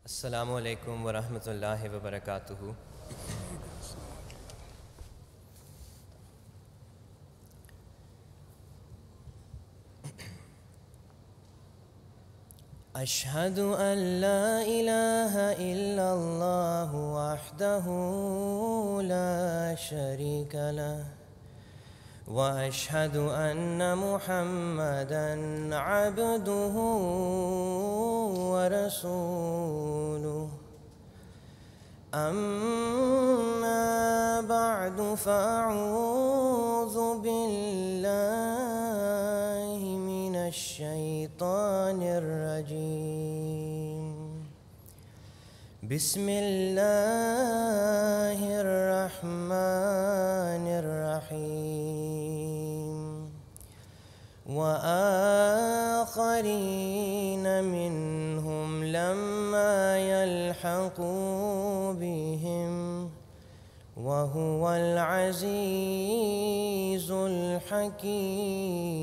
Assalamualaikum warahmatullahi wabarakatuh. أشهد أن لا إله إلا الله وحده لا شريك له وأشهد أن محمدا عبده ورسوله أما بعد فأعوذ بالله من الشيطان الرجيم بسم الله الرحمن الرحيم وآخرين منهم لما يلحقوا بهم وهو العزيز الحكيم.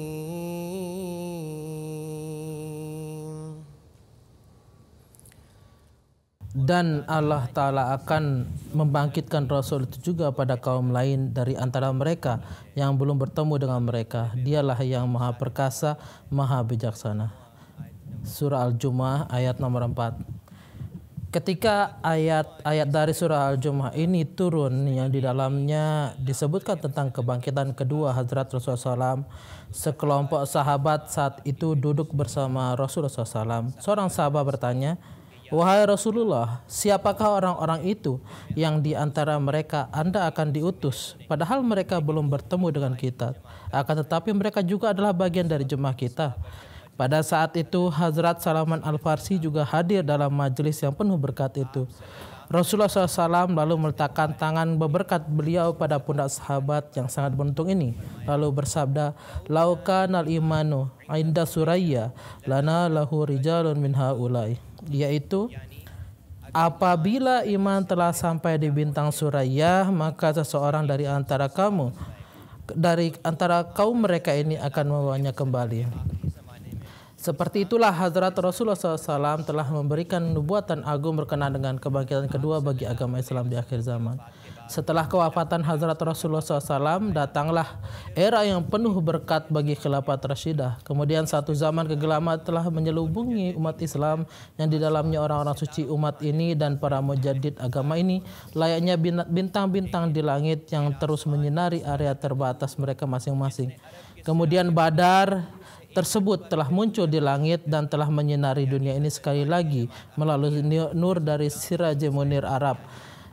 Dan Allah Ta'ala akan membangkitkan Rasul itu juga pada kaum lain dari antara mereka yang belum bertemu dengan mereka. Dialah yang maha perkasa, maha bijaksana. Surah Al-Jumu'ah ayat nomor 4. Ketika ayat-ayat dari surah Al-Jumu'ah ini turun yang di dalamnya disebutkan tentang kebangkitan kedua Hazrat Rasulullah SAW, sekelompok sahabat saat itu duduk bersama Rasulullah SAW. Seorang sahabat bertanya, "Wahai Rasulullah, siapakah orang-orang itu yang di antara mereka Anda akan diutus? Padahal mereka belum bertemu dengan kita. Akan tetapi mereka juga adalah bagian dari jemaah kita." Pada saat itu Hazrat Salman Al-Farsi juga hadir dalam majelis yang penuh berkat itu. Rasulullah SAW lalu meletakkan tangan berberkat beliau pada pundak sahabat yang sangat beruntung ini, lalu bersabda, "Laukanal imanu inda Suraya lana lahu rijalun min haulai," yaitu apabila iman telah sampai di bintang Suraya, maka seseorang dari antara kaum mereka ini akan membawanya kembali. Seperti itulah Hazrat Rasulullah SAW telah memberikan nubuatan agung berkenaan dengan kebangkitan kedua bagi agama Islam di akhir zaman. Setelah kewafatan Hazrat Rasulullah SAW, datanglah era yang penuh berkat bagi Khilafat Rashidah. Kemudian satu zaman kegelapan telah menyelubungi umat Islam yang di dalamnya orang-orang suci umat ini dan para mujaddid agama ini layaknya bintang-bintang di langit yang terus menyinari area terbatas mereka masing-masing. Kemudian Badar tersebut telah muncul di langit dan telah menyinari dunia ini sekali lagi melalui nur dari Siraj Munir Arab,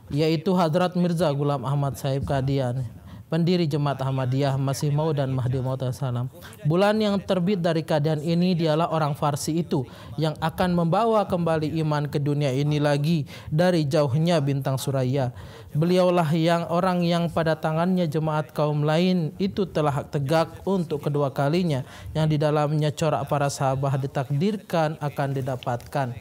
yaitu Hadrat Mirza Ghulam Ahmad Sahib Qadian, pendiri Jemaat Ahmadiyah Masih Maud dan Mahdi Maud salam. Bulan yang terbit dari Qadian ini dialah orang Farsi itu yang akan membawa kembali iman ke dunia ini lagi dari jauhnya bintang Suraya. Beliaulah orang yang pada tangannya jemaat kaum lain itu telah tegak untuk kedua kalinya, yang di dalamnya corak para sahabat ditakdirkan akan didapatkan.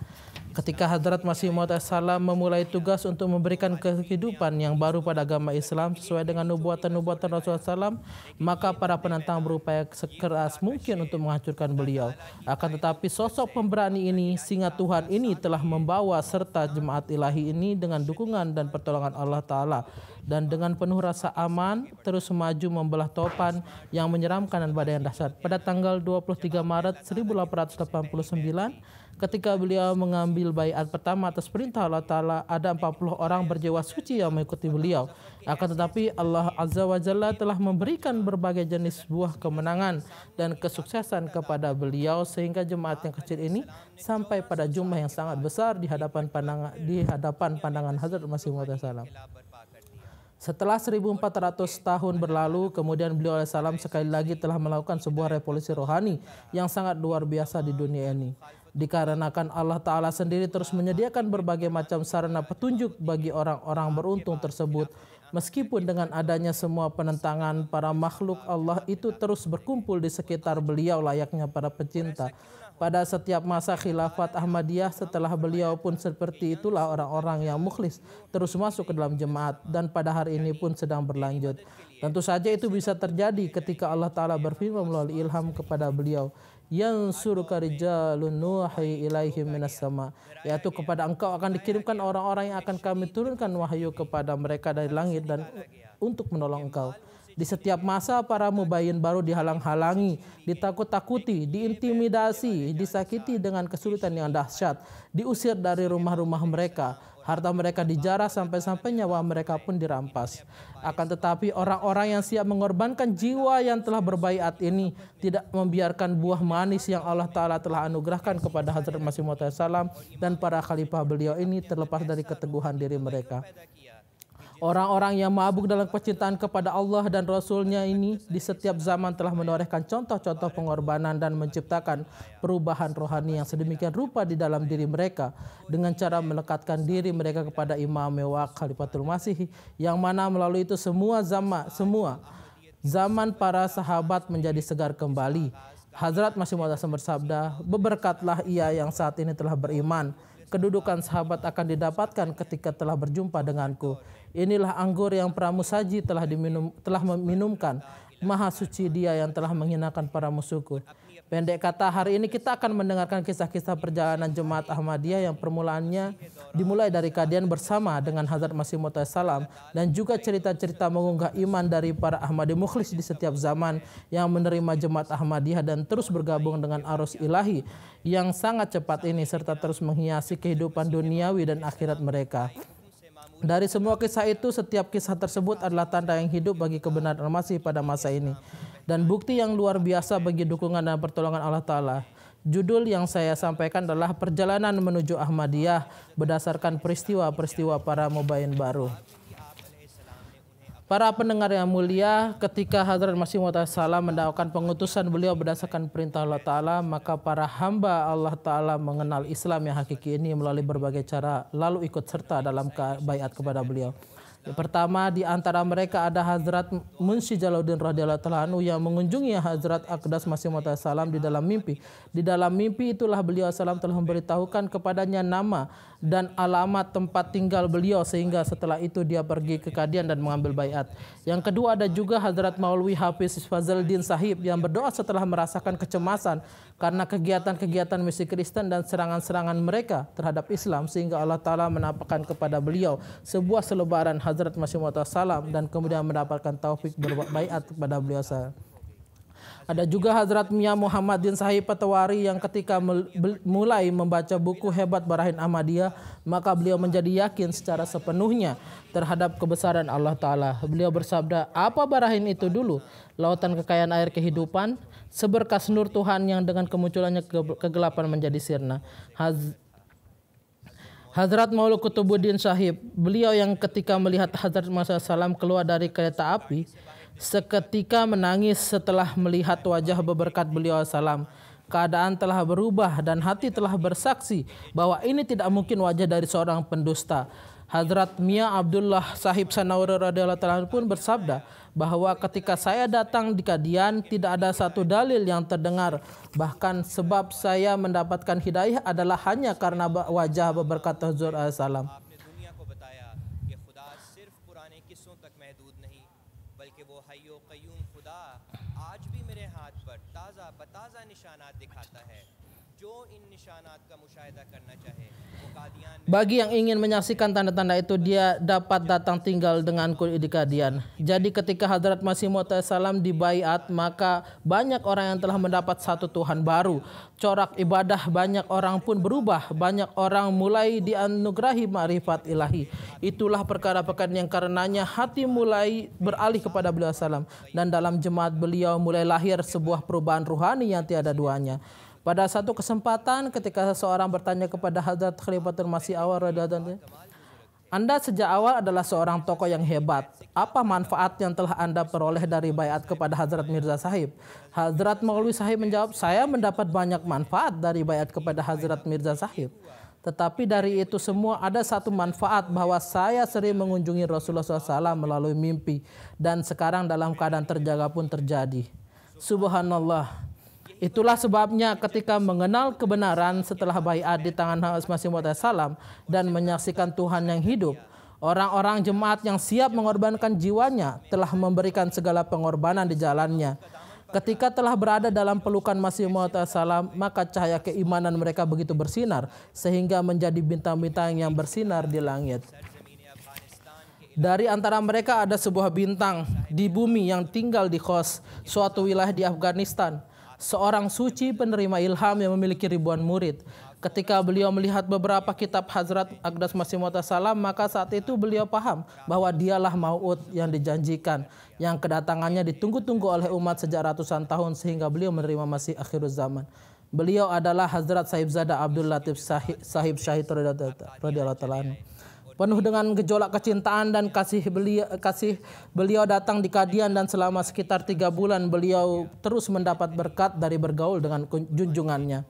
Ketika Hadrat Masih Maud salam memulai tugas untuk memberikan kehidupan yang baru pada agama Islam sesuai dengan nubuatan-nubuatan Rasulullah SAW, maka para penentang berupaya sekeras mungkin untuk menghancurkan beliau. Akan tetapi sosok pemberani ini, singa Tuhan ini telah membawa serta jemaat ilahi ini dengan dukungan dan pertolongan Allah Ta'ala, dan dengan penuh rasa aman terus maju membelah topan yang menyeramkan dan badai yang dahsyat. Pada tanggal 23 Maret 1889, ketika beliau mengambil baiat pertama atas perintah Allah Ta'ala, ada 40 orang berjiwa suci yang mengikuti beliau. Akan tetapi Allah Azza wa Jalla telah memberikan berbagai jenis buah kemenangan dan kesuksesan kepada beliau, sehingga jemaat yang kecil ini sampai pada jumlah yang sangat besar di hadapan pandangan Hazrat Masih Maud salam. Setelah 1400 tahun berlalu, kemudian beliau alaihissalam sekali lagi telah melakukan sebuah revolusi rohani yang sangat luar biasa di dunia ini. Dikarenakan Allah Ta'ala sendiri terus menyediakan berbagai macam sarana petunjuk bagi orang-orang beruntung tersebut. Meskipun dengan adanya semua penentangan, para makhluk Allah itu terus berkumpul di sekitar beliau layaknya para pecinta. Pada setiap masa khilafat Ahmadiyah setelah beliau pun seperti itulah orang-orang yang mukhlis terus masuk ke dalam jemaat, dan pada hari ini pun sedang berlanjut. Tentu saja itu bisa terjadi ketika Allah Ta'ala berfirman melalui ilham kepada beliau, yansuruka rijalun nuhi ilaihim minas sama, yaitu kepada engkau akan dikirimkan orang-orang yang akan kami turunkan wahyu kepada mereka dari langit dan untuk menolong engkau. Di setiap masa para mubayyin baru dihalang-halangi, ditakut-takuti, diintimidasi, disakiti dengan kesulitan yang dahsyat, diusir dari rumah-rumah mereka, harta mereka dijarah sampai-sampai nyawa mereka pun dirampas. Akan tetapi orang-orang yang siap mengorbankan jiwa yang telah berbaiat ini tidak membiarkan buah manis yang Allah Ta'ala telah anugerahkan kepada Hazrat Masih Maud SAW dan para khalifah beliau ini terlepas dari keteguhan diri mereka. Orang-orang yang mabuk dalam kecintaan kepada Allah dan Rasul-Nya ini di setiap zaman telah menorehkan contoh-contoh pengorbanan dan menciptakan perubahan rohani yang sedemikian rupa di dalam diri mereka dengan cara melekatkan diri mereka kepada Imam Mewah Khalifatul Masih, yang mana melalui itu semua zaman para sahabat menjadi segar kembali. Hazrat Masih Maud bersabda, "Berberkatlah ia yang saat ini telah beriman. Kedudukan sahabat akan didapatkan ketika telah berjumpa denganku. Inilah anggur yang pramusaji telah meminumkan. Maha suci dia yang telah menghinakan para musuhku." Pendek kata, hari ini kita akan mendengarkan kisah-kisah perjalanan Jemaat Ahmadiyah yang permulaannya dimulai dari kajian bersama dengan Hazrat Masih Maud SAW dan juga cerita-cerita mengunggah iman dari para Ahmadi mukhlis di setiap zaman yang menerima Jemaat Ahmadiyah dan terus bergabung dengan arus ilahi yang sangat cepat ini serta terus menghiasi kehidupan duniawi dan akhirat mereka. Dari semua kisah itu, setiap kisah tersebut adalah tanda yang hidup bagi kebenaran Masih pada masa ini dan bukti yang luar biasa bagi dukungan dan pertolongan Allah Ta'ala. Judul yang saya sampaikan adalah Perjalanan Menuju Ahmadiyah berdasarkan peristiwa-peristiwa para mubayyin baru. Para pendengar yang mulia, ketika Hazrat Masih Maud mendakwakan pengutusan beliau berdasarkan perintah Allah Ta'ala, maka para hamba Allah Ta'ala mengenal Islam yang hakiki ini melalui berbagai cara lalu ikut serta dalam baiat kepada beliau. Yang pertama di antara mereka ada Hazrat Munshi Jalaluddin radhiyallahu ta'ala anhu yang mengunjungi Hazrat Aqdas Masih Maud di dalam mimpi. Di dalam mimpi itulah beliau salam telah memberitahukan kepadanya nama dan alamat tempat tinggal beliau, sehingga setelah itu dia pergi ke Qadian dan mengambil baiat. Yang kedua ada juga Hazrat Maulwi Hafiz Fazluddin Sahib yang berdoa setelah merasakan kecemasan karena kegiatan-kegiatan misi Kristen dan serangan-serangan mereka terhadap Islam, sehingga Allah Ta'ala menampakkan kepada beliau sebuah selebaran Hazrat Masih Maud dan kemudian mendapatkan taufik berbaiat kepada beliau. Ada juga Hazrat Mia Muhammadin Sahib Patwari yang ketika mulai membaca buku Hebat Barahin Ahmadiyah, maka beliau menjadi yakin secara sepenuhnya terhadap kebesaran Allah Ta'ala. Beliau bersabda, "Apa barahin itu dulu? Lautan kekayaan air kehidupan, seberkas nur Tuhan yang dengan kemunculannya kegelapan menjadi sirna." Hazrat Maulud Kutubuddin Sahib, beliau yang ketika melihat Hazrat Masih Salam keluar dari kereta api, seketika menangis setelah melihat wajah beberkat beliau salam. Keadaan telah berubah dan hati telah bersaksi bahwa ini tidak mungkin wajah dari seorang pendusta. Hazrat Mia Abdullah Sahib Sanauri radhiyallahu ta'ala pun bersabda bahwa ketika saya datang di Qadian tidak ada satu dalil yang terdengar, bahkan sebab saya mendapatkan hidayah adalah hanya karena wajah beberkat Huzur salam. Bagi yang ingin menyaksikan tanda-tanda itu, dia dapat datang tinggal denganku di Qadian. Jadi ketika Hazrat Masih Maud dibaiat, maka banyak orang yang telah mendapat satu Tuhan baru. Corak ibadah banyak orang pun berubah. Banyak orang mulai dianugerahi ma'rifat ilahi. Itulah perkara-perkara yang karenanya hati mulai beralih kepada beliau salam. Dan dalam jemaat beliau mulai lahir sebuah perubahan ruhani yang tiada duanya. Pada satu kesempatan ketika seseorang bertanya kepada Hazrat Khalifatul Masih Awal, "Anda sejak awal adalah seorang tokoh yang hebat. Apa manfaat yang telah Anda peroleh dari baiat kepada Hazrat Mirza Sahib?" Hazrat Maulwi Sahib menjawab, "Saya mendapat banyak manfaat dari baiat kepada Hazrat Mirza Sahib. Tetapi dari itu semua ada satu manfaat, bahwa saya sering mengunjungi Rasulullah SAW melalui mimpi. Dan sekarang dalam keadaan terjaga pun terjadi." Subhanallah. Itulah sebabnya ketika mengenal kebenaran setelah baiat di tangan Hazrat Masih Maud dan menyaksikan Tuhan yang hidup, orang-orang jemaat yang siap mengorbankan jiwanya telah memberikan segala pengorbanan di jalannya. Ketika telah berada dalam pelukan Masih Maud salam, maka cahaya keimanan mereka begitu bersinar sehingga menjadi bintang-bintang yang bersinar di langit. Dari antara mereka ada sebuah bintang di bumi yang tinggal di Khos, suatu wilayah di Afghanistan. Seorang suci penerima ilham yang memiliki ribuan murid. Ketika beliau melihat beberapa kitab Hazrat Aqdas Masih Maud salam, maka saat itu beliau paham bahwa dialah Mau'ud yang dijanjikan, yang kedatangannya ditunggu-tunggu oleh umat sejak ratusan tahun sehingga beliau menerima Masih akhirul zaman. Beliau adalah Hazrat Sahibzada Abdul Latif Sahib Syahid radhiyallahu ta'ala anhu. Penuh dengan gejolak kecintaan dan kasih beliau datang di Kadian, dan selama sekitar 3 bulan beliau terus mendapat berkat dari bergaul dengan junjungannya.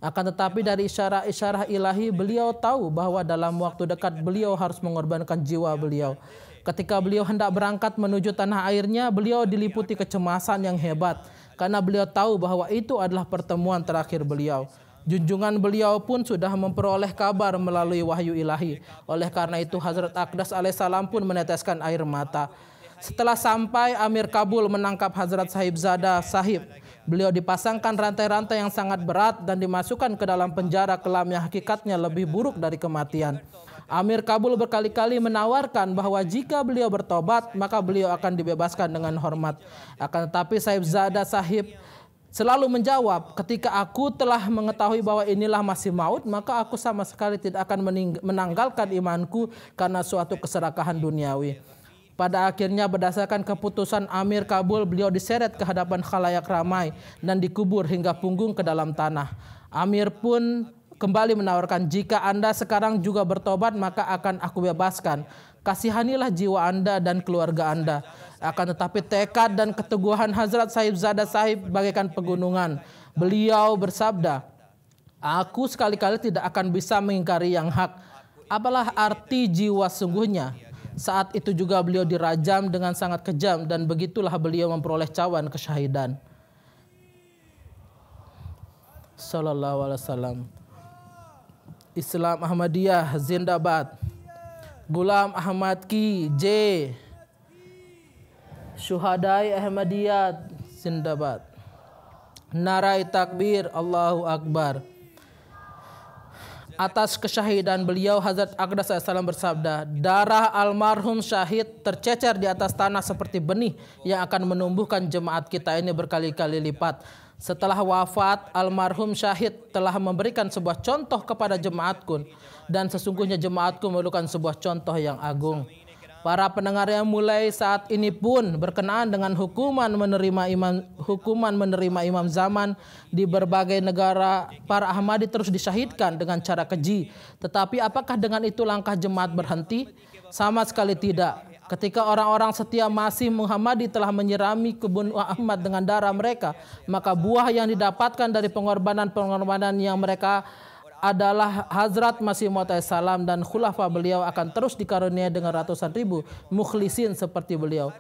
Akan tetapi dari isyarah-isyarah ilahi beliau tahu bahwa dalam waktu dekat beliau harus mengorbankan jiwa beliau. Ketika beliau hendak berangkat menuju tanah airnya, beliau diliputi kecemasan yang hebat karena beliau tahu bahwa itu adalah pertemuan terakhir beliau. Junjungan beliau pun sudah memperoleh kabar melalui wahyu ilahi. Oleh karena itu Hazrat Aqdas alaihissalam pun meneteskan air mata. Setelah sampai, Amir Kabul menangkap Hazrat Sahibzada Sahib. Beliau dipasangkan rantai-rantai yang sangat berat dan dimasukkan ke dalam penjara kelam yang hakikatnya lebih buruk dari kematian. Amir Kabul berkali-kali menawarkan bahwa jika beliau bertobat maka beliau akan dibebaskan dengan hormat. Akan tetapi Sahibzada Sahib selalu menjawab, ketika aku telah mengetahui bahwa inilah Masih Maud, maka aku sama sekali tidak akan menanggalkan imanku karena suatu keserakahan duniawi. Pada akhirnya berdasarkan keputusan Amir Kabul, beliau diseret ke hadapan khalayak ramai dan dikubur hingga punggung ke dalam tanah. Amir pun kembali menawarkan, jika Anda sekarang juga bertobat maka akan aku bebaskan. Kasihanilah jiwa Anda dan keluarga Anda. Akan tetapi tekad dan keteguhan Hazrat Sahibzada Sahib bagaikan pegunungan. Beliau bersabda, aku sekali-kali tidak akan bisa mengingkari yang hak. Apalah arti jiwa sungguhnya? Saat itu juga beliau dirajam dengan sangat kejam dan begitulah beliau memperoleh cawan kesyahidan. Sallallahu alaihi wasallam. Islam Ahmadiyah Zindabad. Gulam Ahmad Ki J. Syuhadai Ahmadiyah Zindabad. Narai takbir, Allahu Akbar. Atas kesyahidan beliau, Hazrat Aqdas SAW bersabda, darah almarhum syahid tercecer di atas tanah seperti benih yang akan menumbuhkan jemaat kita ini berkali-kali lipat. Setelah wafat, almarhum syahid telah memberikan sebuah contoh kepada jemaatku, dan sesungguhnya jemaatku memerlukan sebuah contoh yang agung. Para pendengar yang mulai saat ini pun berkenaan dengan hukuman menerima imam zaman di berbagai negara, para Ahmadi terus disyahidkan dengan cara keji. Tetapi apakah dengan itu langkah jemaat berhenti? Sama sekali tidak. Ketika orang-orang setia Masih Muhammadi telah menyirami kebun Ahmad dengan darah mereka, maka buah yang didapatkan dari pengorbanan yang mereka adalah Hazrat Masih Maud salam dan khulafa beliau akan terus dikaruniai dengan ratusan ribu mukhlisin seperti beliau.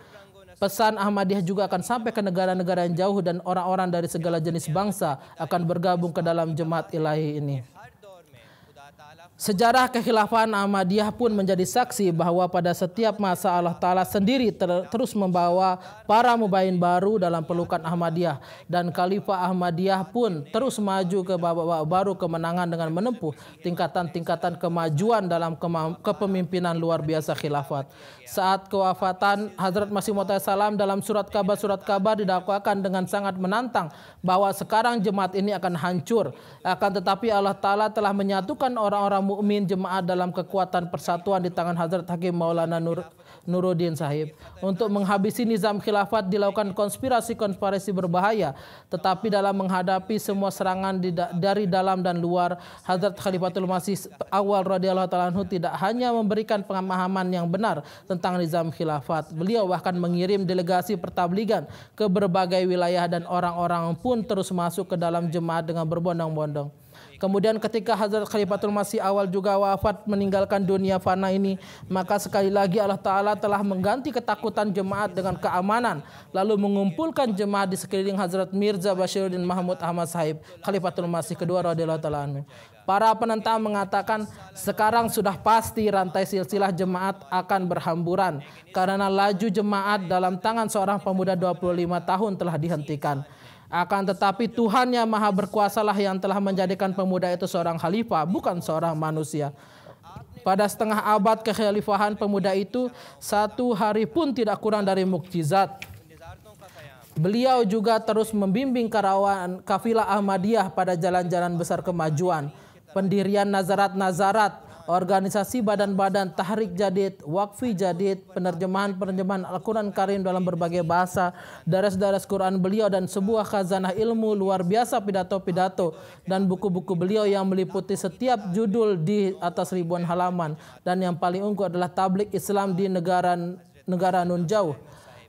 Pesan Ahmadiyah juga akan sampai ke negara-negara yang jauh dan orang-orang dari segala jenis bangsa akan bergabung ke dalam jemaat ilahi ini. Sejarah kekhilafan Ahmadiyah pun menjadi saksi bahwa pada setiap masa Allah Ta'ala sendiri terus membawa para mubayin baru dalam pelukan Ahmadiyah, dan Khalifah Ahmadiyah pun terus maju ke babak baru kemenangan dengan menempuh tingkatan-tingkatan kemajuan dalam kepemimpinan luar biasa khilafat. Saat kewafatan Hazrat Masih Maud salam, dalam surat kabar didakwakan dengan sangat menantang bahwa sekarang jemaat ini akan hancur. Akan tetapi Allah Ta'ala telah menyatukan orang-orang mukmin jemaat dalam kekuatan persatuan di tangan Hazrat Hakim Maulana Nuruddin Sahib. Untuk menghabisi nizam khilafat dilakukan konspirasi berbahaya, tetapi dalam menghadapi semua serangan dari dalam dan luar, Hazrat Khalifatul Masih awal radhiyallahu ta'ala anhu tidak hanya memberikan pemahaman yang benar tentang nizam khilafat, beliau bahkan mengirim delegasi pertabligan ke berbagai wilayah dan orang-orang pun terus masuk ke dalam jemaat dengan berbondong-bondong. Kemudian ketika Hazrat Khalifatul Masih awal juga wafat meninggalkan dunia fana ini, maka sekali lagi Allah Ta'ala telah mengganti ketakutan jemaat dengan keamanan, lalu mengumpulkan jemaat di sekeliling Hazrat Mirza Bashiruddin Mahmud Ahmad Sahib, Khalifatul Masih kedua radhiyallahu ta'ala anhu. Para penentang mengatakan sekarang sudah pasti rantai silsilah jemaat akan berhamburan karena laju jemaat dalam tangan seorang pemuda 25 tahun telah dihentikan. Akan tetapi Tuhan yang Maha Berkuasalah yang telah menjadikan pemuda itu seorang khalifah, bukan seorang manusia. Pada setengah abad kekhalifahan pemuda itu, 1 hari pun tidak kurang dari mukjizat. Beliau juga terus membimbing karawan kafilah Ahmadiyah pada jalan-jalan besar kemajuan, pendirian nazarat-nazarat, organisasi badan-badan tahrik jadid, wakfi jadid, penerjemahan Al-Quran Karim dalam berbagai bahasa, daras-daras Quran beliau dan sebuah khazanah ilmu luar biasa pidato-pidato dan buku-buku beliau yang meliputi setiap judul di atas ribuan halaman, dan yang paling unggul adalah tablik Islam di negara nun jauh.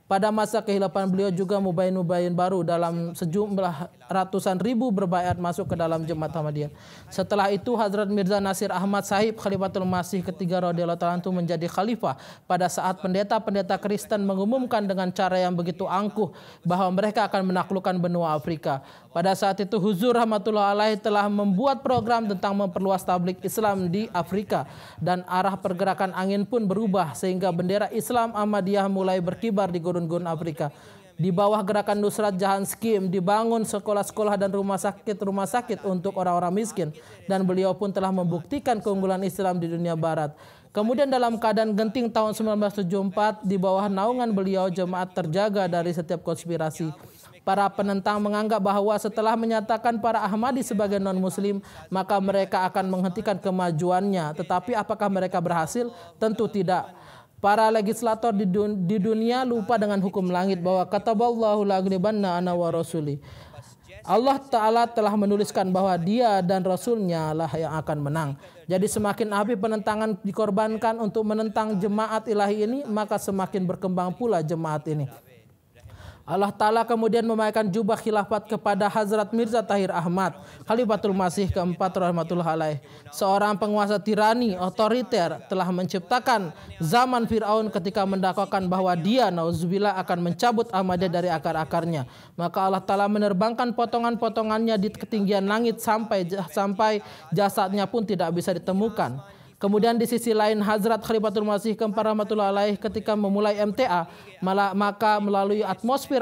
Pada masa kehilapan beliau juga mubayin-mubayin baru dalam sejumlah ratusan ribu berbaiat masuk ke dalam jemaat Ahmadiyah. Setelah itu Hazrat Mirza Nasir Ahmad Sahib Khalifatul Masih ketiga radhiyallahu ta'ala anhu menjadi khalifah pada saat pendeta-pendeta Kristen mengumumkan dengan cara yang begitu angkuh bahwa mereka akan menaklukkan benua Afrika. Pada saat itu Huzur Rahmatullah Alaih telah membuat program tentang memperluas tablik Islam di Afrika, dan arah pergerakan angin pun berubah sehingga bendera Islam Ahmadiyah mulai berkibar di gurun-gurun Afrika. Di bawah gerakan Nusrat Jahan Scheme dibangun sekolah-sekolah dan rumah sakit untuk orang-orang miskin, dan beliau pun telah membuktikan keunggulan Islam di dunia barat. Kemudian dalam keadaan genting tahun 1974 di bawah naungan beliau jemaat terjaga dari setiap konspirasi. Para penentang menganggap bahwa setelah menyatakan para Ahmadi sebagai non-muslim, maka mereka akan menghentikan kemajuannya. Tetapi apakah mereka berhasil? Tentu tidak. Para legislator di dunia lupa dengan hukum langit bahwa kataballahu la'aghlibanna ana wa rasuli. Allah Ta'ala telah menuliskan bahwa dia dan Rasulnya lah yang akan menang. Jadi semakin api penentangan dikorbankan untuk menentang jemaat ilahi ini, maka semakin berkembang pula jemaat ini. Allah Ta'ala kemudian memakai jubah khilafat kepada Hazrat Mirza Tahir Ahmad, Khalifatul Masih keempat rahmatullah alaih. Seorang penguasa tirani, otoriter, telah menciptakan zaman Fir'aun ketika mendakwakan bahwa dia, nauzubillah, akan mencabut Ahmadiyah dari akar-akarnya. Maka Allah Ta'ala menerbangkan potongan-potongannya di ketinggian langit sampai jasadnya pun tidak bisa ditemukan. Kemudian di sisi lain Hazrat Khalifatul Masih keempat rahmatullah alaih ketika memulai MTA, maka melalui atmosfer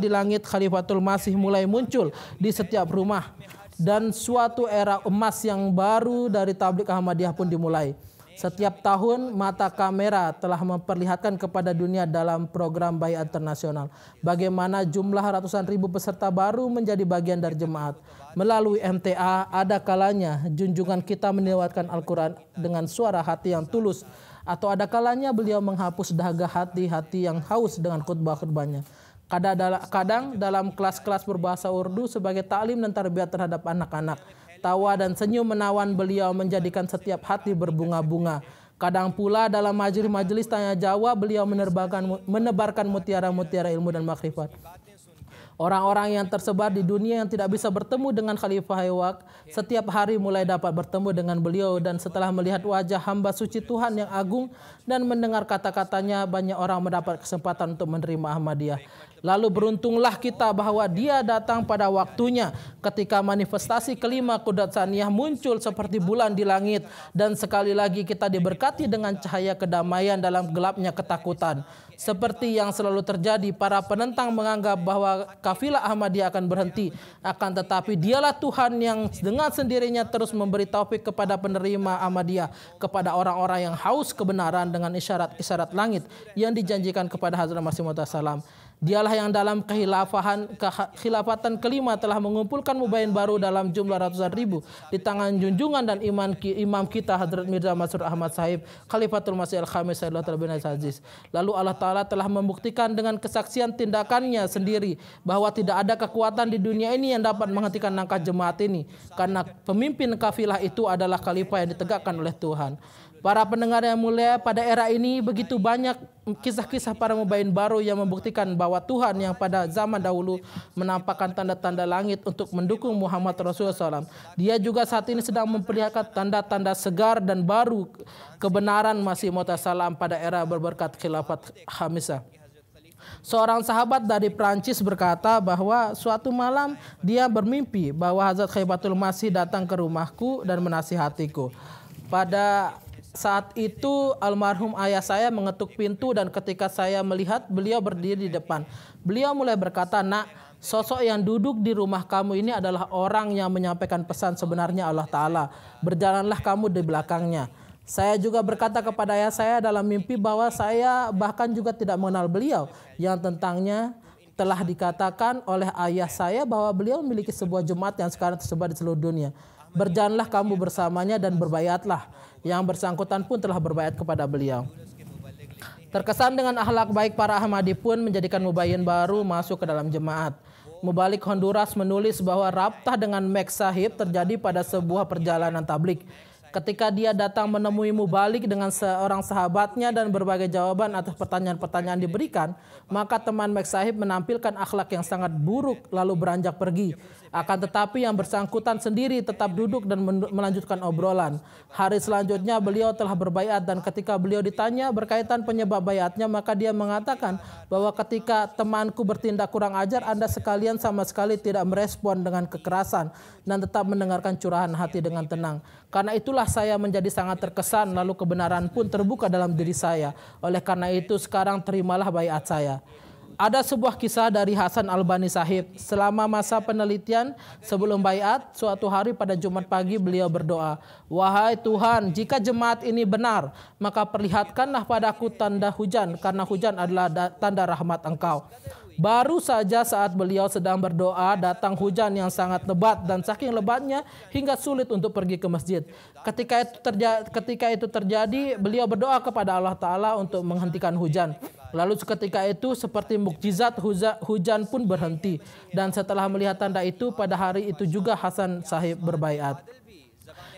di langit Khalifatul Masih mulai muncul di setiap rumah, dan suatu era emas yang baru dari tablik Ahmadiyah pun dimulai. Setiap tahun mata kamera telah memperlihatkan kepada dunia dalam program Baiat Internasional bagaimana jumlah ratusan ribu peserta baru menjadi bagian dari jemaat. Melalui MTA ada kalanya junjungan kita melewatkan Al-Quran dengan suara hati yang tulus, atau ada kalanya beliau menghapus dahaga hati-hati yang haus dengan khutbah-khutbahnya. Kadang dalam kelas-kelas berbahasa Urdu sebagai taklim dan tarbiyat terhadap anak-anak, tawa dan senyum menawan beliau menjadikan setiap hati berbunga-bunga. Kadang pula dalam majelis-majelis tanya jawab beliau menebarkan mutiara-mutiara ilmu dan makrifat. Orang-orang yang tersebar di dunia yang tidak bisa bertemu dengan Khalifah Hewak setiap hari mulai dapat bertemu dengan beliau, dan setelah melihat wajah hamba suci Tuhan yang agung dan mendengar kata-katanya, banyak orang mendapat kesempatan untuk menerima Ahmadiyah. Lalu beruntunglah kita bahwa dia datang pada waktunya ketika manifestasi kelima Qudrat Saniyah muncul seperti bulan di langit, dan sekali lagi kita diberkati dengan cahaya kedamaian dalam gelapnya ketakutan. Seperti yang selalu terjadi, para penentang menganggap bahwa kafilah Ahmadiyah akan berhenti. Akan tetapi dialah Tuhan yang dengan sendirinya terus memberi taufik kepada penerima Ahmadiyah, kepada orang-orang yang haus kebenaran dengan isyarat-isyarat langit yang dijanjikan kepada Hazrat Masih Maud salam. Dialah yang dalam kekhilafatan kelima telah mengumpulkan mubayin baru dalam jumlah ratusan ribu di tangan junjungan dan imam kita Hadrat Mirza Masroor Ahmad Sahib Khalifatul Masih Al-Khamis Sallallahu Alaihi Wasallam. Lalu Allah Ta'ala telah membuktikan dengan kesaksian tindakannya sendiri bahwa tidak ada kekuatan di dunia ini yang dapat menghentikan langkah jemaat ini, karena pemimpin kafilah itu adalah khalifah yang ditegakkan oleh Tuhan. Para pendengar yang mulia, pada era ini begitu banyak kisah-kisah para mubayin baru yang membuktikan bahwa Tuhan yang pada zaman dahulu menampakkan tanda-tanda langit untuk mendukung Muhammad Rasulullah SAW. Dia juga saat ini sedang memperlihatkan tanda-tanda segar dan baru kebenaran Masih Maud salam pada era berberkat khilafat Khamisah. Seorang sahabat dari Prancis berkata bahwa suatu malam dia bermimpi bahwa Hazrat Khaibatul Masih datang ke rumahku dan menasihatiku. Pada saat itu almarhum ayah saya mengetuk pintu dan ketika saya melihat beliau berdiri di depan. Beliau mulai berkata, "Nak, sosok yang duduk di rumah kamu ini adalah orang yang menyampaikan pesan sebenarnya Allah Ta'ala. Berjalanlah kamu di belakangnya." Saya juga berkata kepada ayah saya dalam mimpi bahwa saya bahkan juga tidak mengenal beliau, yang tentangnya telah dikatakan oleh ayah saya bahwa beliau memiliki sebuah jemaat yang sekarang tersebar di seluruh dunia. Berjalanlah kamu bersamanya dan berbayatlah. Yang bersangkutan pun telah berbayat kepada beliau. Terkesan dengan akhlak baik para Ahmadi pun menjadikan mubayyin baru masuk ke dalam jemaat. Mubalik Honduras menulis bahwa rabtah dengan Max Sahib terjadi pada sebuah perjalanan tablik. Ketika dia datang menemui Mubalik dengan seorang sahabatnya dan berbagai jawaban atas pertanyaan-pertanyaan diberikan, maka teman Max Sahib menampilkan akhlak yang sangat buruk lalu beranjak pergi. Akan tetapi yang bersangkutan sendiri tetap duduk dan melanjutkan obrolan. Hari selanjutnya beliau telah berbaiat dan ketika beliau ditanya berkaitan penyebab baiatnya, maka dia mengatakan bahwa ketika temanku bertindak kurang ajar, Anda sekalian sama sekali tidak merespon dengan kekerasan dan tetap mendengarkan curahan hati dengan tenang. Karena itulah saya menjadi sangat terkesan, lalu kebenaran pun terbuka dalam diri saya. Oleh karena itu sekarang terimalah baiat saya. Ada sebuah kisah dari Hasan Albani Sahib. Selama masa penelitian sebelum baiat, suatu hari pada Jumat pagi beliau berdoa, "Wahai Tuhan, jika jemaat ini benar, maka perlihatkanlah padaku tanda hujan, karena hujan adalah tanda rahmat Engkau." Baru saja saat beliau sedang berdoa, datang hujan yang sangat lebat dan saking lebatnya hingga sulit untuk pergi ke masjid. Ketika itu terjadi, beliau berdoa kepada Allah Ta'ala untuk menghentikan hujan. Lalu seketika itu seperti mukjizat hujan pun berhenti. Dan setelah melihat tanda itu, pada hari itu juga Hasan Sahib berbaiat.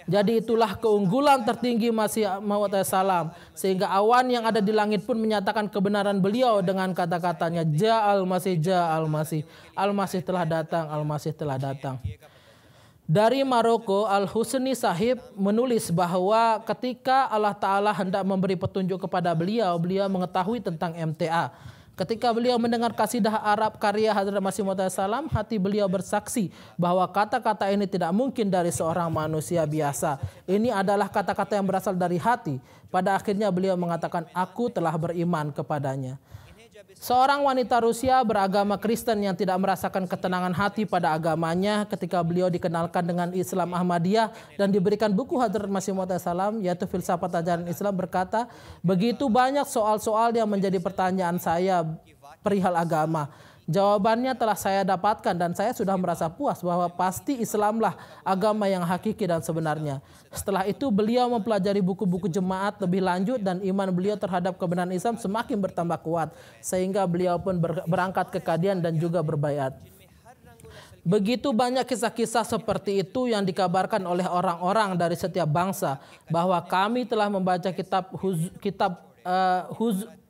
Jadi itulah keunggulan tertinggi Masih Maud salam, sehingga awan yang ada di langit pun menyatakan kebenaran beliau dengan kata-katanya, Ja'al Masih, Ja'al Masih, Al-Masih telah datang, Al-Masih telah datang. Dari Maroko, Al-Husni Sahib menulis bahwa ketika Allah Ta'ala hendak memberi petunjuk kepada beliau, beliau mengetahui tentang MTA. Ketika beliau mendengar kasidah Arab karya Hazrat Masih Maud salam, hati beliau bersaksi bahwa kata-kata ini tidak mungkin dari seorang manusia biasa. Ini adalah kata-kata yang berasal dari hati. Pada akhirnya beliau mengatakan, "Aku telah beriman kepadanya." Seorang wanita Rusia beragama Kristen yang tidak merasakan ketenangan hati pada agamanya ketika beliau dikenalkan dengan Islam Ahmadiyah dan diberikan buku Hazrat Masih Maud salam, yaitu Filsafat Ajaran Islam, berkata, "Begitu banyak soal-soal yang menjadi pertanyaan saya perihal agama. Jawabannya telah saya dapatkan dan saya sudah merasa puas bahwa pasti Islamlah agama yang hakiki dan sebenarnya." Setelah itu beliau mempelajari buku-buku jemaat lebih lanjut dan iman beliau terhadap kebenaran Islam semakin bertambah kuat sehingga beliau pun berangkat ke Qadian dan juga berbaiat. Begitu banyak kisah-kisah seperti itu yang dikabarkan oleh orang-orang dari setiap bangsa bahwa kami telah membaca kitab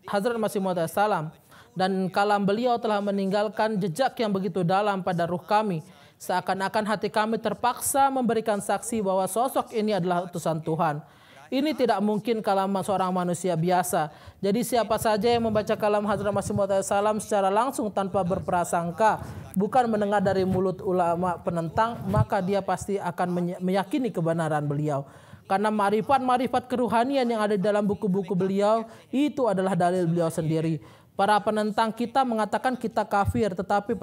Hazrat Masih Maud salam dan kalam beliau telah meninggalkan jejak yang begitu dalam pada ruh kami. Seakan-akan hati kami terpaksa memberikan saksi bahwa sosok ini adalah utusan Tuhan. Ini tidak mungkin kalam seorang manusia biasa. Jadi siapa saja yang membaca kalam Hazrat Masih Maud salam secara langsung tanpa berprasangka, bukan mendengar dari mulut ulama penentang, maka dia pasti akan meyakini kebenaran beliau. Karena marifat-marifat keruhanian yang ada di dalam buku-buku beliau itu adalah dalil beliau sendiri. Para penentang kita mengatakan kita kafir, tetapi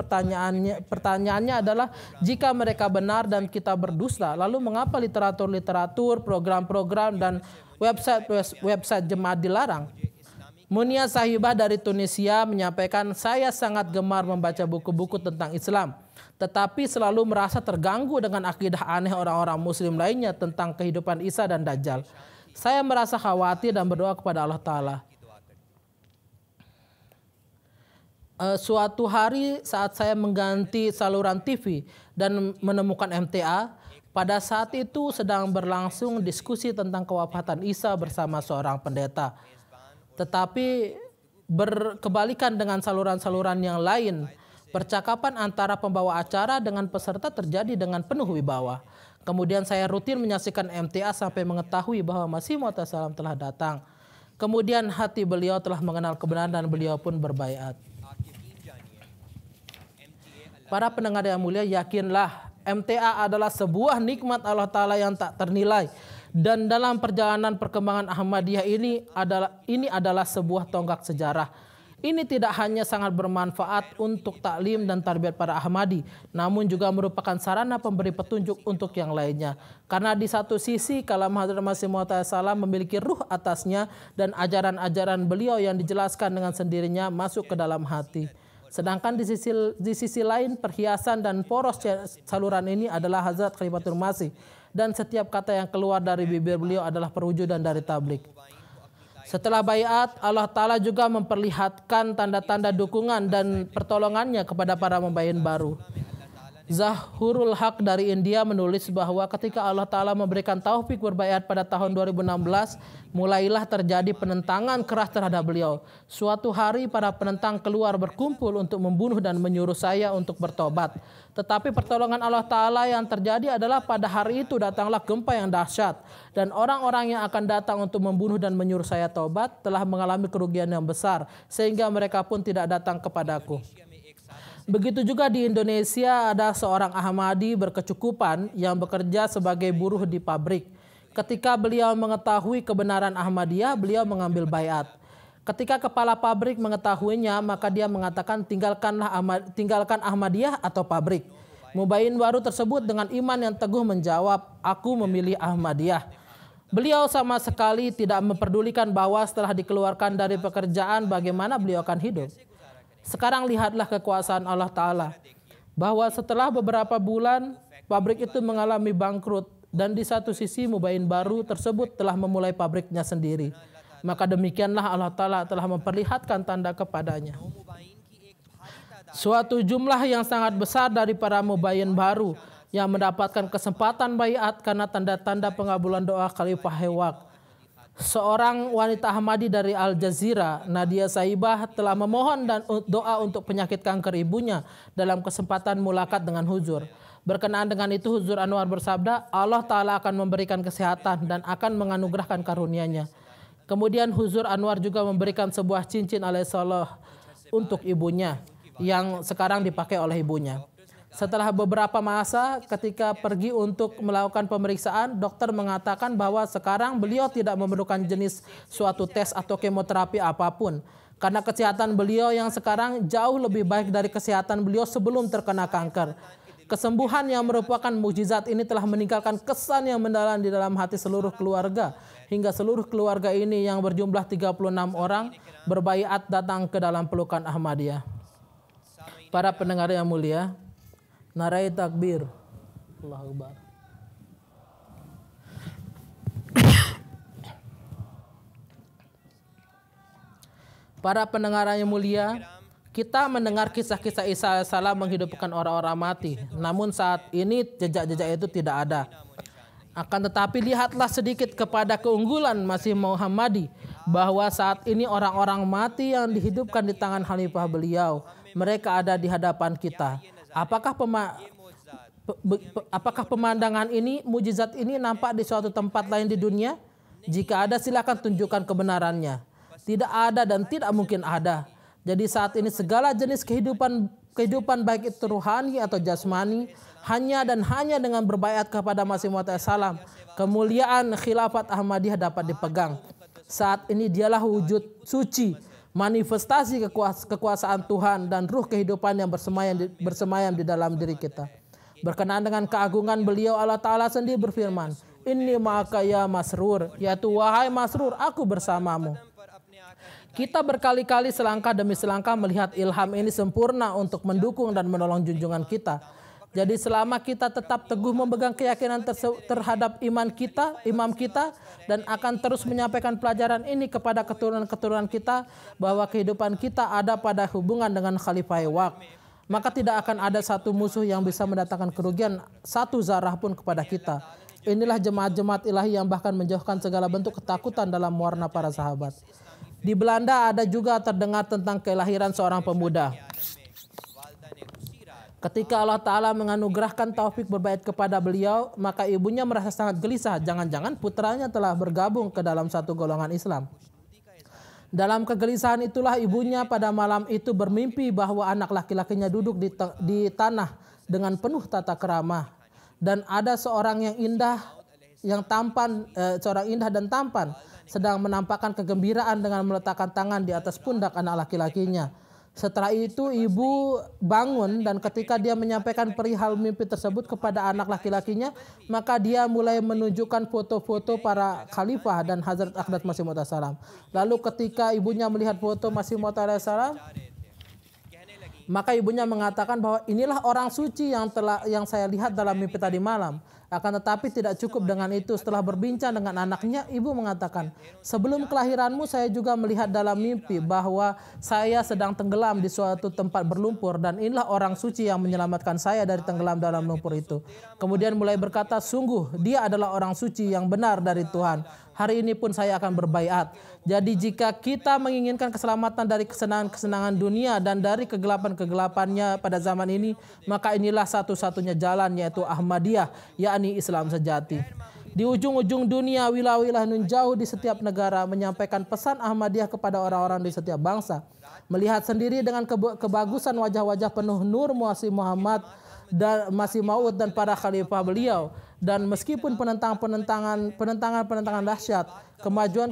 pertanyaannya adalah jika mereka benar dan kita berdusta, lalu mengapa literatur-literatur, program-program dan website jemaat dilarang? Munia Sahibah dari Tunisia menyampaikan, "Saya sangat gemar membaca buku-buku tentang Islam, tetapi selalu merasa terganggu dengan akidah aneh orang-orang Muslim lainnya tentang kehidupan Isa dan Dajjal. Saya merasa khawatir dan berdoa kepada Allah Ta'ala." Suatu hari saat saya mengganti saluran TV dan menemukan MTA, pada saat itu sedang berlangsung diskusi tentang kewafatan Isa bersama seorang pendeta. Tetapi berkebalikan dengan saluran-saluran yang lain, percakapan antara pembawa acara dengan peserta terjadi dengan penuh wibawa. Kemudian saya rutin menyaksikan MTA sampai mengetahui bahwa Masih Maud salam telah datang. Kemudian hati beliau telah mengenal kebenaran dan beliau pun berbaiat. Para pendengar yang mulia, yakinlah MTA adalah sebuah nikmat Allah Ta'ala yang tak ternilai. Dan dalam perjalanan perkembangan Ahmadiyah ini adalah sebuah tonggak sejarah. Ini tidak hanya sangat bermanfaat untuk taklim dan tarbiyat para Ahmadi, namun juga merupakan sarana pemberi petunjuk untuk yang lainnya. Karena di satu sisi kalam Hadrat Masih Maud salam memiliki ruh atasnya dan ajaran-ajaran beliau yang dijelaskan dengan sendirinya masuk ke dalam hati. Sedangkan di sisi lain perhiasan dan poros saluran ini adalah Hazrat Khalifatul Masih, dan setiap kata yang keluar dari bibir beliau adalah perwujudan dari tablik. Setelah baiat, Allah Ta'ala juga memperlihatkan tanda-tanda dukungan dan pertolongannya kepada para mubayin baru. Zahurul Haq dari India menulis bahwa ketika Allah Ta'ala memberikan taufik berbaiat pada tahun 2016, mulailah terjadi penentangan keras terhadap beliau. Suatu hari para penentang keluar berkumpul untuk membunuh dan menyuruh saya untuk bertobat. Tetapi pertolongan Allah Ta'ala yang terjadi adalah pada hari itu datanglah gempa yang dahsyat. Dan orang-orang yang akan datang untuk membunuh dan menyuruh saya tobat telah mengalami kerugian yang besar. Sehingga mereka pun tidak datang kepadaku. Begitu juga di Indonesia ada seorang Ahmadi berkecukupan yang bekerja sebagai buruh di pabrik. Ketika beliau mengetahui kebenaran Ahmadiyah, beliau mengambil baiat. Ketika kepala pabrik mengetahuinya, maka dia mengatakan tinggalkan Ahmadiyah atau pabrik. Mubayin baru tersebut dengan iman yang teguh menjawab, aku memilih Ahmadiyah. Beliau sama sekali tidak memperdulikan bahwa setelah dikeluarkan dari pekerjaan bagaimana beliau akan hidup. Sekarang lihatlah kekuasaan Allah Ta'ala. Bahwa setelah beberapa bulan pabrik itu mengalami bangkrut. Dan di satu sisi mubayin baru tersebut telah memulai pabriknya sendiri. Maka demikianlah Allah Ta'ala telah memperlihatkan tanda kepadanya. Suatu jumlah yang sangat besar dari para mubayin baru yang mendapatkan kesempatan baiat karena tanda-tanda pengabulan doa Khalifah Hewak. Seorang wanita Ahmadi dari Al Jazeera, Nadia Saibah, telah memohon dan doa untuk penyakit kanker ibunya dalam kesempatan mulakat dengan Huzur. Berkenaan dengan itu Huzur Anwar bersabda, Allah Ta'ala akan memberikan kesehatan dan akan menganugerahkan karunia-Nya. Kemudian Huzur Anwar juga memberikan sebuah cincin alaihissalam untuk ibunya yang sekarang dipakai oleh ibunya. Setelah beberapa masa ketika pergi untuk melakukan pemeriksaan, dokter mengatakan bahwa sekarang beliau tidak memerlukan jenis suatu tes atau kemoterapi apapun. Karena kesehatan beliau yang sekarang jauh lebih baik dari kesehatan beliau sebelum terkena kanker. Kesembuhan yang merupakan mukjizat ini telah meninggalkan kesan yang mendalam di dalam hati seluruh keluarga. Hingga seluruh keluarga ini yang berjumlah 36 orang berbaiat datang ke dalam pelukan Ahmadiyah. Para pendengar yang mulia, narai takbir. Allahu Akbar. Para pendengar yang mulia, kita mendengar kisah-kisah Isa alaihissalam menghidupkan orang-orang mati. Namun saat ini jejak-jejak itu tidak ada. Akan tetapi lihatlah sedikit kepada keunggulan Masih Muhammadi, bahwa saat ini orang-orang mati yang dihidupkan di tangan khalifah beliau, mereka ada di hadapan kita. Apakah pemandangan ini, mujizat ini nampak di suatu tempat lain di dunia? Jika ada, silakan tunjukkan kebenarannya. Tidak ada dan tidak mungkin ada. Jadi saat ini segala jenis kehidupan baik itu rohani atau jasmani, hanya dan hanya dengan berbaiat kepada Masih Maud salam, kemuliaan khilafat Ahmadiyah dapat dipegang. Saat ini dialah wujud suci, manifestasi kekuasaan Tuhan dan ruh kehidupan yang bersemayam di dalam diri kita. Berkenaan dengan keagungan beliau, Allah Ta'ala sendiri berfirman, Inni ma'aka ya Masrur, yaitu wahai Masrur, aku bersamamu. Kita berkali-kali selangkah demi selangkah melihat ilham ini sempurna untuk mendukung dan menolong junjungan kita. Jadi selama kita tetap teguh memegang keyakinan terhadap imam kita, dan akan terus menyampaikan pelajaran ini kepada keturunan-keturunan kita, bahwa kehidupan kita ada pada hubungan dengan Khalifah Hewak, maka tidak akan ada satu musuh yang bisa mendatangkan kerugian satu zarah pun kepada kita. Inilah jemaat-jemaat ilahi yang bahkan menjauhkan segala bentuk ketakutan dalam warna para sahabat. Di Belanda ada juga terdengar tentang kelahiran seorang pemuda. Ketika Allah Ta'ala menganugerahkan taufik berbaiat kepada beliau, maka ibunya merasa sangat gelisah. Jangan-jangan putranya telah bergabung ke dalam satu golongan Islam. Dalam kegelisahan itulah ibunya pada malam itu bermimpi bahwa anak laki-lakinya duduk di tanah dengan penuh tata keramah, dan ada seorang yang indah, yang tampan, seorang indah dan tampan sedang menampakkan kegembiraan dengan meletakkan tangan di atas pundak anak laki-lakinya. Setelah itu ibu bangun, dan ketika dia menyampaikan perihal mimpi tersebut kepada anak laki-lakinya, maka dia mulai menunjukkan foto-foto para khalifah dan Hazrat Aqdas Masih Maud salam. Lalu ketika ibunya melihat foto Masih Maud salam, maka ibunya mengatakan bahwa inilah orang suci yang saya lihat dalam mimpi tadi malam. Akan tetapi tidak cukup dengan itu. Setelah berbincang dengan anaknya, ibu mengatakan, sebelum kelahiranmu saya juga melihat dalam mimpi bahwa saya sedang tenggelam di suatu tempat berlumpur, dan inilah orang suci yang menyelamatkan saya dari tenggelam dalam lumpur itu. Kemudian mulai berkata, sungguh dia adalah orang suci yang benar dari Tuhan. Hari ini pun saya akan berbaiat. Jadi jika kita menginginkan keselamatan dari kesenangan-kesenangan dunia dan dari kegelapan-kegelapannya pada zaman ini, maka inilah satu-satunya jalan, yaitu Ahmadiyah, yakni Islam sejati. Di ujung-ujung dunia, wilayah-wilayah nun jauh di setiap negara menyampaikan pesan Ahmadiyah kepada orang-orang di setiap bangsa. Melihat sendiri dengan kebagusan wajah-wajah penuh nur Masih Muhammad dan Masih Maud dan para khalifah beliau, dan meskipun penentangan dahsyat, kemajuan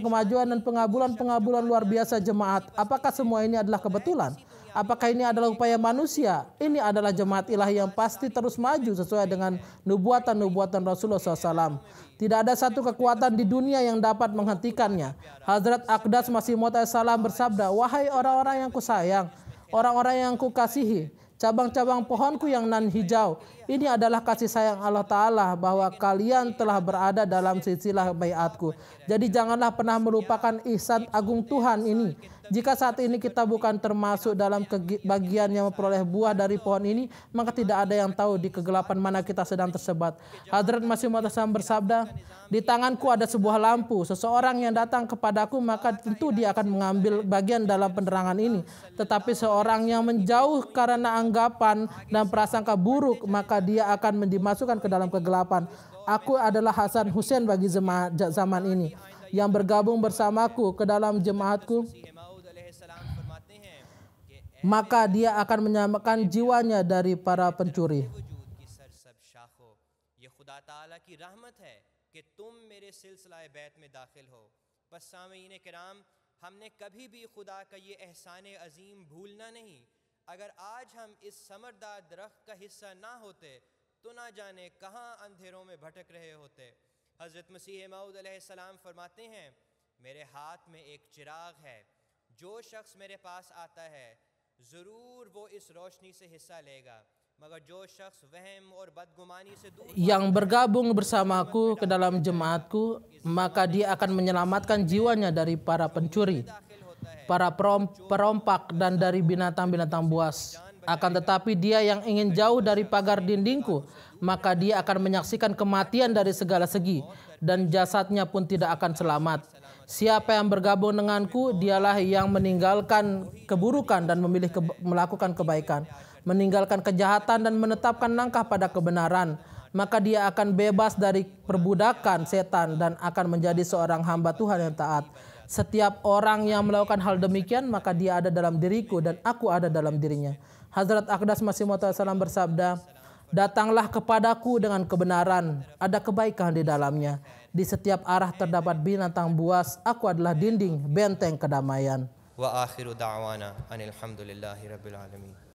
dan pengabulan luar biasa jemaat, apakah semua ini adalah kebetulan? Apakah ini adalah upaya manusia? Ini adalah jemaat ilahi yang pasti terus maju sesuai dengan nubuatan Rasulullah SAW. Tidak ada satu kekuatan di dunia yang dapat menghentikannya. Hazrat Aqdas Masih Maud salam bersabda, wahai orang-orang yang kusayang, orang-orang yang kukasihi, cabang-cabang pohonku yang nan hijau, ini adalah kasih sayang Allah Ta'ala bahwa kalian telah berada dalam silsilah baiatku. Jadi janganlah pernah melupakan ihsan agung Tuhan ini. Jika saat ini kita bukan termasuk dalam bagian yang memperoleh buah dari pohon ini, maka tidak ada yang tahu di kegelapan mana kita sedang tersebat. Hazrat Masih Maud bersabda, di tanganku ada sebuah lampu. Seseorang yang datang kepadaku, maka tentu dia akan mengambil bagian dalam penerangan ini. Tetapi seorang yang menjauh karena anggapan dan prasangka buruk, maka dia akan dimasukkan ke dalam kegelapan. Aku adalah Hasan Hussein bagi zaman ini, yang bergabung bersamaku ke dalam jemaatku, maka dia akan menyelamatkan jiwanya dari para pencuri. हमने कभी भी खुदा का ये एहसान अजीम भूलना नहीं। अगर आज हम इस समरदार दरख्त का हिस्सा ना होते तो ना जाने कहाँ अंधेरों में भटक रहे होते। हज़रत मसीह मऊद अलैहिस्सलाम फरमाते हैं, मेरे हाथ में एक चिराग है, जो शख्स मेरे पास आता है ज़रूर वो इस रोशनी से हिस्सा लेगा, मगर जो शख्स वहम और बदगुमानी से दूर yang bergabung bersamaku ke dalam jemaatku, maka dia akan menyelamatkan jiwanya dari para pencuri, para perompak dan dari binatang-binatang buas. Akan tetapi dia yang ingin jauh dari pagar dindingku, maka dia akan menyaksikan kematian dari segala segi, dan jasadnya pun tidak akan selamat. Siapa yang bergabung denganku, dialah yang meninggalkan keburukan dan memilih melakukan kebaikan, meninggalkan kejahatan dan menetapkan langkah pada kebenaran. Maka dia akan bebas dari perbudakan setan dan akan menjadi seorang hamba Tuhan yang taat. Setiap orang yang melakukan hal demikian, maka dia ada dalam diriku dan aku ada dalam dirinya. Hazrat Aqdas Masih Maud salam bersabda, datanglah kepadaku dengan kebenaran, ada kebaikan di dalamnya. Di setiap arah terdapat binatang buas, aku adalah dinding, benteng kedamaian. Wa akhiru da'wana anil hamdulillahi rabbil alamin.